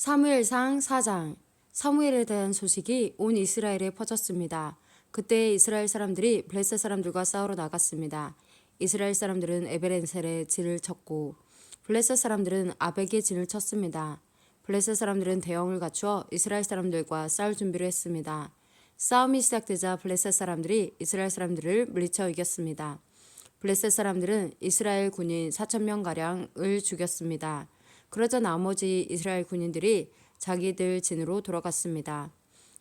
사무엘상 4장. 사무엘에 대한 소식이 온 이스라엘에 퍼졌습니다. 그때 이스라엘 사람들이 블레셋 사람들과 싸우러 나갔습니다. 이스라엘 사람들은 에베네셀에 진을 쳤고 블레셋 사람들은 아벡에 진을 쳤습니다. 블레셋 사람들은 대형을 갖추어 이스라엘 사람들과 싸울 준비를 했습니다. 싸움이 시작되자 블레셋 사람들이 이스라엘 사람들을 물리쳐 이겼습니다. 블레셋 사람들은 이스라엘 군인 4,000명가량을 죽였습니다. 그러자 나머지 이스라엘 군인들이 자기들 진으로 돌아갔습니다.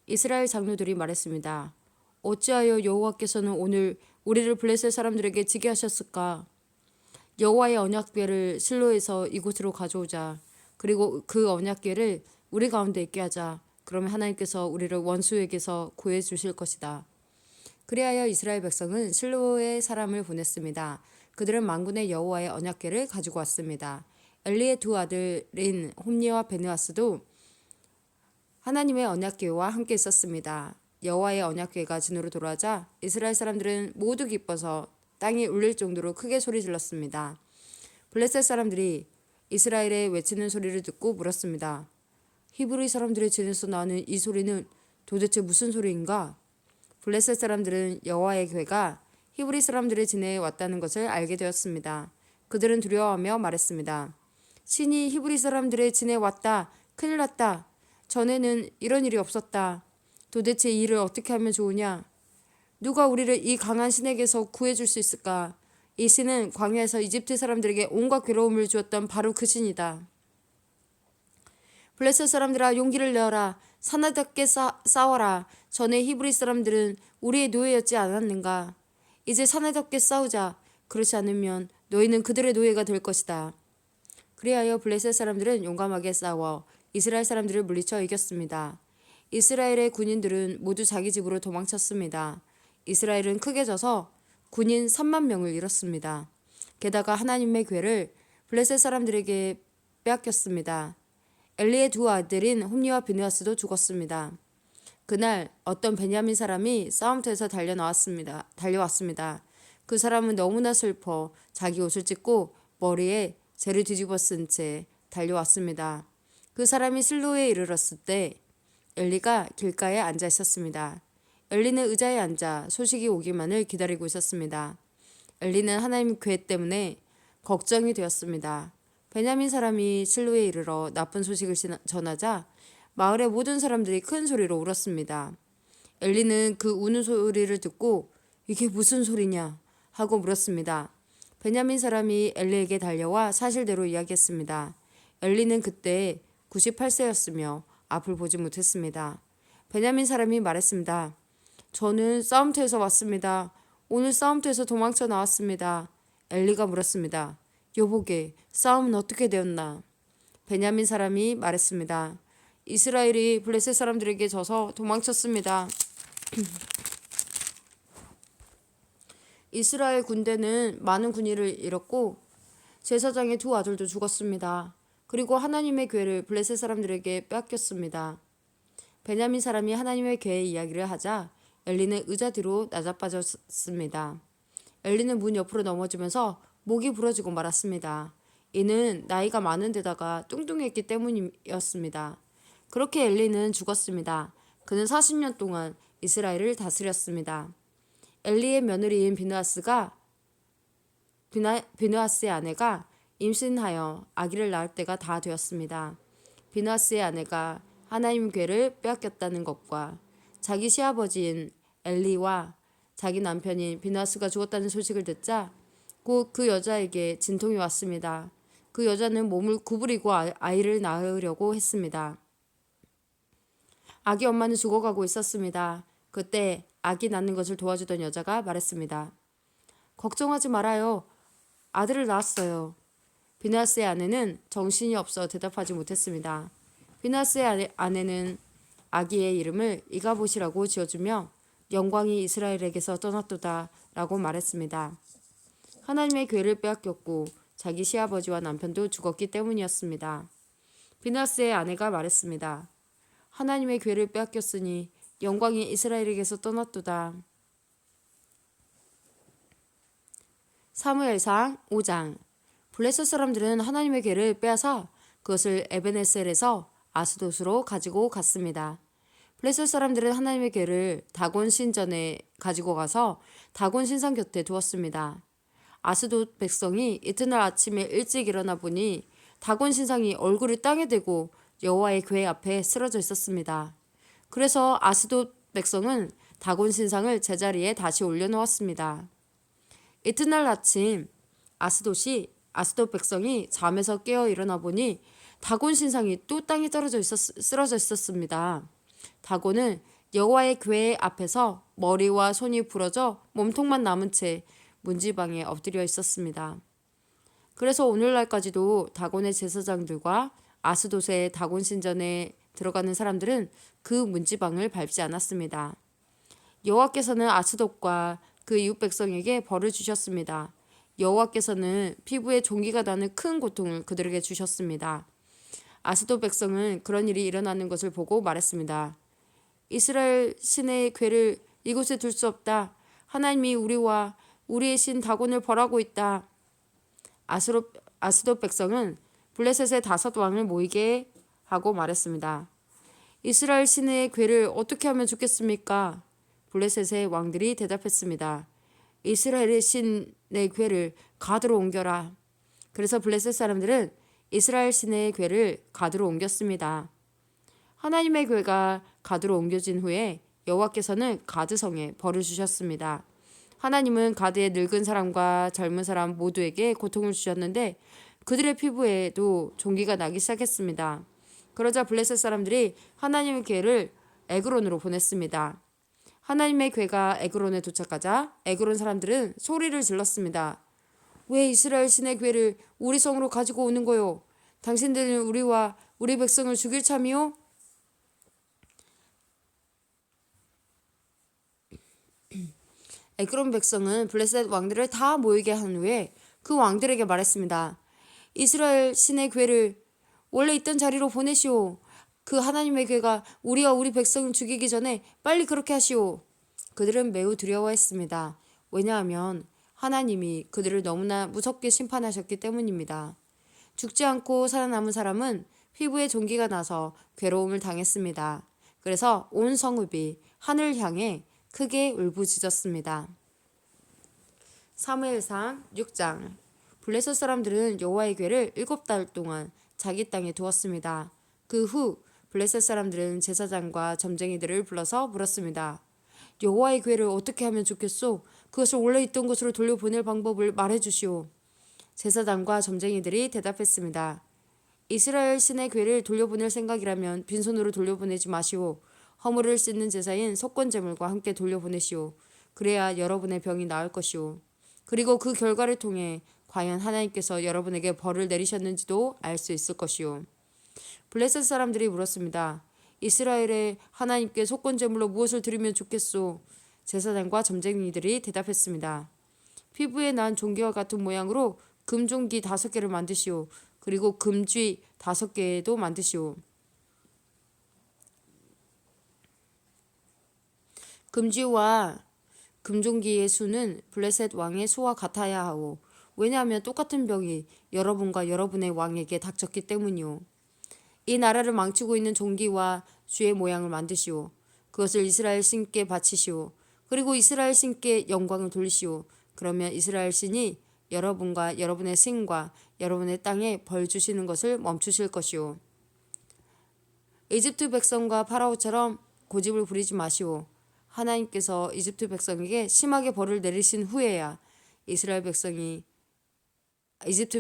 이스라엘 장로들이 말했습니다. 어찌하여 여호와께서는 오늘 우리를 블레셋 사람들에게 지게 하셨을까? 여호와의 언약궤를 실로에서 이곳으로 가져오자. 그리고 그 언약궤를 우리 가운데 있게 하자. 그러면 하나님께서 우리를 원수에게서 구해 주실 것이다. 그리하여 이스라엘 백성은 실로에 사람을 보냈습니다. 그들은 만군의 여호와의 언약궤를 가지고 왔습니다. 엘리의 두 아들인 홈니와 베느아스도 하나님의 언약궤와 함께 있었습니다. 여호와의 언약궤가 진으로 돌아오자 이스라엘 사람들은 모두 기뻐서 땅이 울릴 정도로 크게 소리 질렀습니다. 블레셋 사람들이 이스라엘의 외치는 소리를 듣고 물었습니다. 히브리 사람들의 진에서 나는 이 소리는 도대체 무슨 소리인가? 블레셋 사람들은 여호와의 궤가 히브리 사람들의 진에 왔다는 것을 알게 되었습니다. 그들은 두려워하며 말했습니다. 신이 히브리 사람들의 진에 왔다. 큰일 났다. 전에는 이런 일이 없었다. 도대체 이 일을 어떻게 하면 좋으냐? 누가 우리를 이 강한 신에게서 구해줄 수 있을까? 이 신은 광야에서 이집트 사람들에게 온갖 괴로움을 주었던 바로 그 신이다. 블레셋 사람들아 용기를 내어라. 사나답게 싸워라. 전에 히브리 사람들은 우리의 노예였지 않았는가? 이제 사나답게 싸우자. 그렇지 않으면 너희는 그들의 노예가 될 것이다. 그리하여 블레셋 사람들은 용감하게 싸워 이스라엘 사람들을 물리쳐 이겼습니다. 이스라엘의 군인들은 모두 자기 집으로 도망쳤습니다. 이스라엘은 크게 져서 군인 3만 명을 잃었습니다. 게다가 하나님의 궤를 블레셋 사람들에게 빼앗겼습니다. 엘리의 두 아들인 홈니와 비느하스도 죽었습니다. 그날 어떤 베냐민 사람이 싸움터에서 달려왔습니다. 그 사람은 너무나 슬퍼 자기 옷을 찢고 머리에 재를 뒤집어 쓴 채 달려왔습니다. 그 사람이 실로에 이르렀을 때 엘리가 길가에 앉아 있었습니다. 엘리는 의자에 앉아 소식이 오기만을 기다리고 있었습니다. 엘리는 하나님 궤 때문에 걱정이 되었습니다. 베냐민 사람이 실로에 이르러 나쁜 소식을 전하자 마을의 모든 사람들이 큰 소리로 울었습니다. 엘리는 그 우는 소리를 듣고 이게 무슨 소리냐 하고 물었습니다. 베냐민 사람이 엘리에게 달려와 사실대로 이야기했습니다. 엘리는 그때 98세였으며 앞을 보지 못했습니다. 베냐민 사람이 말했습니다. 저는 싸움터에서 왔습니다. 오늘 싸움터에서 도망쳐 나왔습니다. 엘리가 물었습니다. 여보게, 싸움은 어떻게 되었나? 베냐민 사람이 말했습니다. 이스라엘이 블레셋 사람들에게 져서 도망쳤습니다. 이스라엘 군대는 많은 군인을 잃었고 제사장의 두 아들도 죽었습니다. 그리고 하나님의 궤를 블레셋 사람들에게 빼앗겼습니다. 베냐민 사람이 하나님의 궤의 이야기를 하자 엘리는 의자 뒤로 나자빠졌습니다. 엘리는 문 옆으로 넘어지면서 목이 부러지고 말았습니다. 이는 나이가 많은 데다가 뚱뚱했기 때문이었습니다. 그렇게 엘리는 죽었습니다. 그는 40년 동안 이스라엘을 다스렸습니다. 엘리의 며느리인 비느하스의 아내가 임신하여 아기를 낳을 때가 다 되었습니다. 비느하스의 아내가 하나님 궤를 빼앗겼다는 것과 자기 시아버지인 엘리와 자기 남편인 비느하스가 죽었다는 소식을 듣자 곧 그 여자에게 진통이 왔습니다. 그 여자는 몸을 구부리고 아이를 낳으려고 했습니다. 아기 엄마는 죽어가고 있었습니다. 그때 아기 낳는 것을 도와주던 여자가 말했습니다. 걱정하지 말아요. 아들을 낳았어요. 비느하스의 아내는 정신이 없어 대답하지 못했습니다. 비느하스의 아내는 아기의 이름을 이가봇이라고 지어주며 영광이 이스라엘에게서 떠났도다 라고 말했습니다. 하나님의 궤를 빼앗겼고 자기 시아버지와 남편도 죽었기 때문이었습니다. 비느하스의 아내가 말했습니다. 하나님의 궤를 빼앗겼으니 영광이 이스라엘에게서 떠났도다. 사무엘상 5장. 블레셋 사람들은 하나님의 궤를 빼앗아 그것을 에베네셀에서 아스돗으로 가지고 갔습니다. 블레셋 사람들은 하나님의 궤를 다곤 신전에 가지고 가서 다곤 신상 곁에 두었습니다. 아스돗 백성이 이튿날 아침에 일찍 일어나 보니 다곤 신상이 얼굴을 땅에 대고 여호와의 궤 앞에 쓰러져 있었습니다. 그래서 아스돗 백성은 다곤 신상을 제자리에 다시 올려놓았습니다. 이튿날 아침 아스돗 백성이 잠에서 깨어 일어나 보니 다곤 신상이 또 땅에 쓰러져 있었습니다. 다곤은 여호와의 궤 앞에서 머리와 손이 부러져 몸통만 남은 채 문지방에 엎드려 있었습니다. 그래서 오늘날까지도 다곤의 제사장들과 아스돗의 다곤 신전에 들어가는 사람들은 그 문지방을 밟지 않았습니다. 여호와께서는 아스돗과 그 이웃 백성에게 벌을 주셨습니다. 여호와께서는 피부에 종기가 나는 큰 고통을 그들에게 주셨습니다. 아스돗 백성은 그런 일이 일어나는 것을 보고 말했습니다. 이스라엘 신의 궤를 이곳에 둘 수 없다. 하나님이 우리와 우리의 신 다곤을 벌하고 있다. 아스돗 백성은 블레셋의 5왕을 모이게 하고 말했습니다. 이스라엘 신의 궤를 어떻게 하면 좋겠습니까? 블레셋의 왕들이 대답했습니다. 이스라엘의 신의 궤를 가드로 옮겨라. 그래서 블레셋 사람들은 이스라엘 신의 궤를 가드로 옮겼습니다. 하나님의 궤가 가드로 옮겨진 후에 여호와께서는 가드성에 벌을 주셨습니다. 하나님은 가드의 늙은 사람과 젊은 사람 모두에게 고통을 주셨는데 그들의 피부에도 종기가 나기 시작했습니다. 그러자 블레셋 사람들이 하나님의 궤를 에그론으로 보냈습니다. 하나님의 궤가 에그론에 도착하자 에그론 사람들은 소리를 질렀습니다. 왜 이스라엘 신의 궤를 우리 성으로 가지고 오는 거요? 당신들은 우리와 우리 백성을 죽일 참이요? 에그론 백성은 블레셋 왕들을 다 모이게 한 후에 그 왕들에게 말했습니다. 이스라엘 신의 궤를 원래 있던 자리로 보내시오. 그 하나님의 궤가 우리와 우리 백성을 죽이기 전에 빨리 그렇게 하시오. 그들은 매우 두려워했습니다. 왜냐하면 하나님이 그들을 너무나 무섭게 심판하셨기 때문입니다. 죽지 않고 살아남은 사람은 피부에 종기가 나서 괴로움을 당했습니다. 그래서 온 성읍이 하늘 향해 크게 울부짖었습니다. 사무엘상 6장. 블레셋 사람들은 여호와의 궤를 7달 동안 자기 땅에 두었습니다. 그 후 블레셋 사람들은 제사장과 점쟁이들을 불러서 물었습니다. 여호와의 궤를 어떻게 하면 좋겠소? 그것을 원래 있던 곳으로 돌려보낼 방법을 말해주시오. 제사장과 점쟁이들이 대답했습니다. 이스라엘 신의 궤를 돌려보낼 생각이라면 빈손으로 돌려보내지 마시오. 허물을 씻는 제사인 속건제물과 함께 돌려보내시오. 그래야 여러분의 병이 나을 것이오. 그리고 그 결과를 통해 과연 하나님께서 여러분에게 벌을 내리셨는지도 알 수 있을 것이오. 블레셋 사람들이 물었습니다. 이스라엘의 하나님께 속건제물로 무엇을 드리면 좋겠소? 제사장과 점쟁이들이 대답했습니다. 피부에 난 종기와 같은 모양으로 금종기 5개를 만드시오. 그리고 금쥐 5개도 만드시오. 금쥐와 금종기의 수는 블레셋 왕의 수와 같아야 하오. 왜냐하면 똑같은 병이 여러분과 여러분의 왕에게 닥쳤기 때문이오. 이 나라를 망치고 있는 종기와 쥐의 모양을 만드시오. 그것을 이스라엘 신께 바치시오. 그리고 이스라엘 신께 영광을 돌리시오. 그러면 이스라엘 신이 여러분과 여러분의 신과 여러분의 땅에 벌 주시는 것을 멈추실 것이오. 이집트 백성과 파라오처럼 고집을 부리지 마시오. 하나님께서 이집트 백성에게 심하게 벌을 내리신 후에야 이집트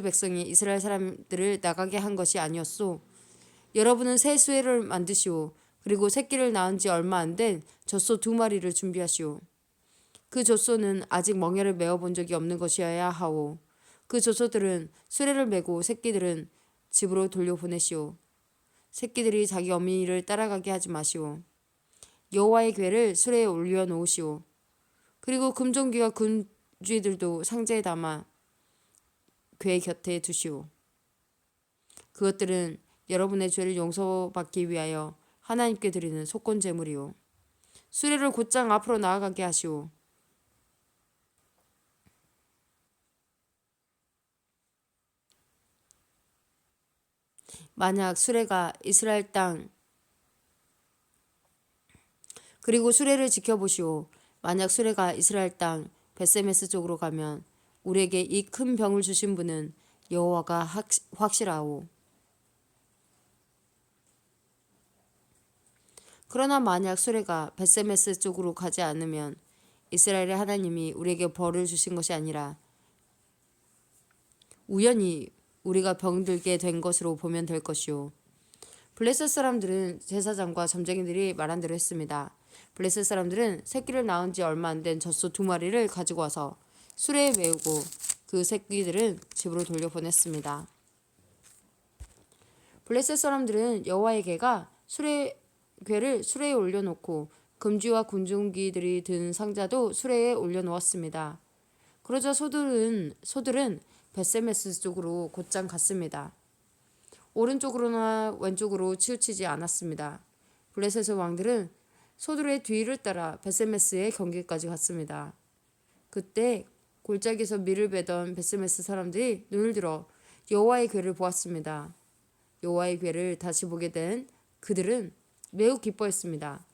백성이 이스라엘 사람들을 나가게 한 것이 아니었소. 여러분은 새 수레를 만드시오. 그리고 새끼를 낳은 지 얼마 안 된 젖소 2마리를 준비하시오. 그 젖소는 아직 멍에를 메어본 적이 없는 것이어야 하오. 그 젖소들은 수레를 메고 새끼들은 집으로 돌려보내시오. 새끼들이 자기 어미를 따라가게 하지 마시오. 여호와의 궤를 수레에 올려놓으시오. 그리고 금종기와 금쥐들도 상자에 담아 궤 곁에 두시오. 그것들은 여러분의 죄를 용서받기 위하여 하나님께 드리는 속건제물이오. 수레를 곧장 앞으로 나아가게 하시오. 만약 수레가 이스라엘 땅 그리고 수레를 지켜보시오. 만약 수레가 이스라엘 땅 벳세메스 쪽으로 가면 우리에게 이 큰 병을 주신 분은 여호와가 확실하오. 그러나 만약 수레가 벳세메스 쪽으로 가지 않으면 이스라엘의 하나님이 우리에게 벌을 주신 것이 아니라 우연히 우리가 병들게 된 것으로 보면 될 것이오. 블레셋 사람들은 제사장과 점쟁이들이 말한 대로 했습니다. 블레셋 사람들은 새끼를 낳은 지 얼마 안 된 젖소 2마리를 가지고 와서 수레에 메우고 그 새끼들은 집으로 돌려보냈습니다. 블레셋 사람들은 여호와의 괴를 수레에 올려놓고 금쥐와 군중기들이 든 상자도 수레에 올려놓았습니다. 그러자 소들은 벳세메스 쪽으로 곧장 갔습니다. 오른쪽으로나 왼쪽으로 치우치지 않았습니다. 블레셋의 왕들은 소들의 뒤를 따라 벳세메스의 경계까지 갔습니다. 그때 골짜기에서 밀을 베던 벳세메스 사람들이 눈을 들어 여호와의 궤를 보았습니다. 여호와의 궤를 다시 보게 된 그들은 매우 기뻐했습니다.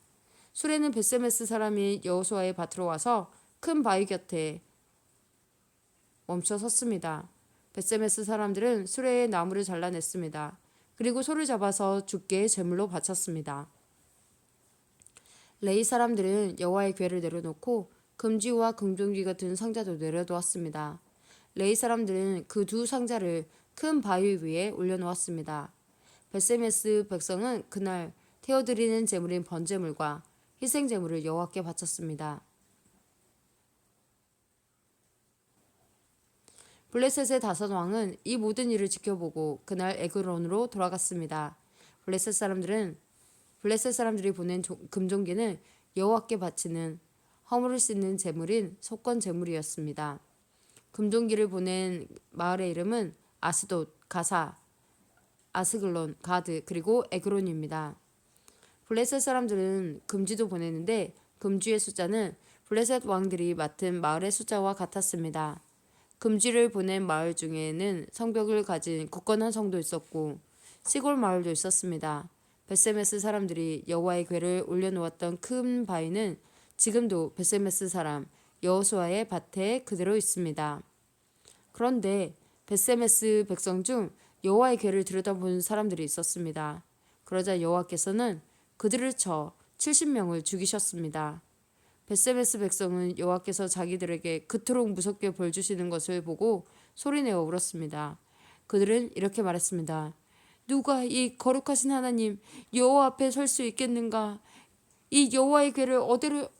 수레는 벳세메스 사람이 여호수아의 밭으로 와서 큰 바위 곁에 멈춰 섰습니다. 벳세메스 사람들은 수레에 나무를 잘라냈습니다. 그리고 소를 잡아서 주께 제물로 바쳤습니다. 레위 사람들은 여호와의 궤를 내려놓고 금지와 금종기 같은 상자도 내려놓았습니다. 레위 사람들은 그 두 상자를 큰 바위 위에 올려놓았습니다. 벳세메스 백성은 그날 태워드리는 제물인 번제물과 희생제물을 여호와께 바쳤습니다. 블레셋의 5왕은 이 모든 일을 지켜보고 그날 에그론으로 돌아갔습니다. 블레셋 사람들이 보낸 금종기는 여호와께 바치는 허물을 씻는 제물인 속건 제물이었습니다. 금종기를 보낸 마을의 이름은 아스돗, 가사, 아스글론, 가드, 그리고 에그론입니다. 블레셋 사람들은 금지도 보냈는데 금지의 숫자는 블레셋 왕들이 맡은 마을의 숫자와 같았습니다. 금지를 보낸 마을 중에는 성벽을 가진 굳건한 성도 있었고 시골 마을도 있었습니다. 벳세메스 사람들이 여호와의 궤를 올려놓았던 큰 바위는 지금도 벳세메스 사람 여호수아의 밭에 그대로 있습니다. 그런데 벳세메스 백성 중 여호와의 궤를 들여다본 사람들이 있었습니다. 그러자 여호와께서는 그들을 쳐 70명을 죽이셨습니다. 벳세메스 백성은 여호와께서 자기들에게 그토록 무섭게 벌 주시는 것을 보고 소리내어 울었습니다. 그들은 이렇게 말했습니다. 누가 이 거룩하신 하나님 여호와 앞에 설 수 있겠는가? 이 여호와의 궤를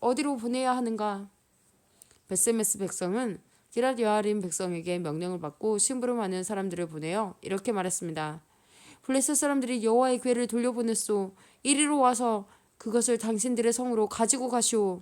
어디로 보내야 하는가? 벳세메스 백성은 기럇 여아림 백성에게 명령을 받고 심부름하는 사람들을 보내어 이렇게 말했습니다. 블레셋 사람들이 여호와의 궤를 돌려보냈소. 이리로 와서 그것을 당신들의 성으로 가지고 가시오.